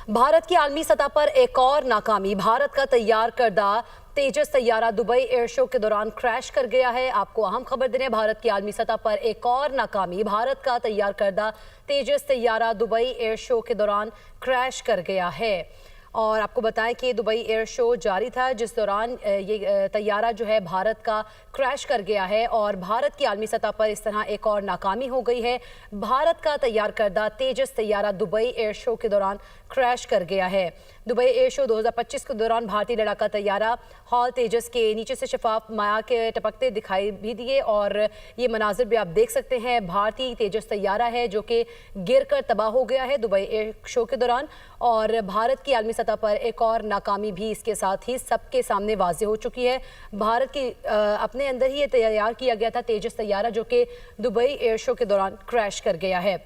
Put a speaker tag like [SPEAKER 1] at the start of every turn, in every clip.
[SPEAKER 1] भारत की आलमी सतह पर एक और नाकामी। भारत का तैयार करदा तेजस तैयारा दुबई एयर शो के दौरान क्रैश कर गया है। आपको अहम खबर देने, भारत की आलमी सतह पर एक और नाकामी। भारत का तैयार करदा तेजस तैयारा दुबई एयर शो के दौरान क्रैश कर गया है। और आपको बताएं कि दुबई एयर शो जारी था, जिस दौरान ये तैयारा जो है भारत का क्रैश कर गया है और भारत की आलमी सतह पर इस तरह एक और नाकामी हो गई है। भारत का तैयार करदा तेजस तैयारा दुबई एयर शो के दौरान क्रैश कर गया है। दुबई एयर शो 2025 के दौरान भारतीय लड़ाका तैयारा हॉल तेजस के नीचे से शफाफ माया के टपकते दिखाई भी दिए और ये मनाजिर भी आप देख सकते हैं। भारतीय तेजस तैयारा है जो कि गिर कर तबाह हो गया है दुबई एयर शो के दौरान, और भारत की आलमी सतह पर एक और नाकामी भी इसके साथ ही सबके सामने वाज़े हो चुकी है। भारत की अपने अंदर ही ये तैयार किया गया था तेजस तैयारा, जो कि दुबई एयर शो के दौरान क्रैश कर गया है।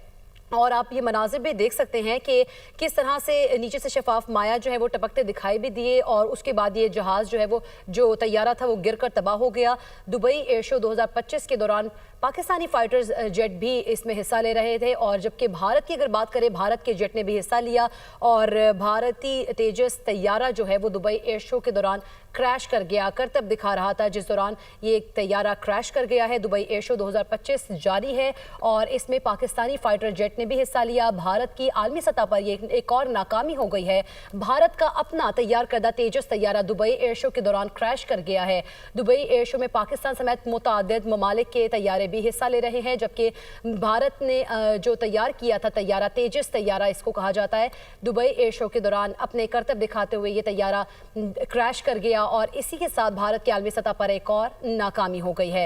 [SPEAKER 1] और आप ये मनाजिर भी देख सकते हैं कि किस तरह से नीचे से शफाफ माया जो है वो टपकते दिखाई भी दिए और उसके बाद ये जहाज़ जो है वो जो तैयारा था वो गिर कर तबाह हो गया। दुबई एयर शो 2025 के दौरान पाकिस्तानी फाइटर्स जेट भी इसमें हिस्सा ले रहे थे, और जबकि भारत की अगर बात करें, भारत के जेट ने भी हिस्सा लिया और भारतीय तेजस तैयारा जो है वो दुबई एयर शो के दौरान क्रैश कर गया, करतब दिखा रहा था जिस दौरान ये एक तैयारा क्रैश कर गया है। दुबई एयर शो 2025 जारी है और इसमें पाकिस्तानी फाइटर जेट ने भी हिस्सा लिया। भारत की आलमी सतह पर ये एक और नाकामी हो गई है। भारत का अपना तैयार करदा तेजस तैयारा दुबई एयर शो के दौरान क्रैश कर गया है। दुबई एयर शो में पाकिस्तान समेत मुतअद्दिद ममालिक के तैयारे भी हिस्सा ले रहे हैं, जबकि भारत ने जो तैयार किया था तैयारा तेजस तैयारा इसको कहा जाता है, दुबई एयर शो के दौरान अपने करतब दिखाते हुए ये तैयारा क्रैश कर गया और इसी के साथ भारत की आलमी सतह पर एक और नाकामी हो गई है।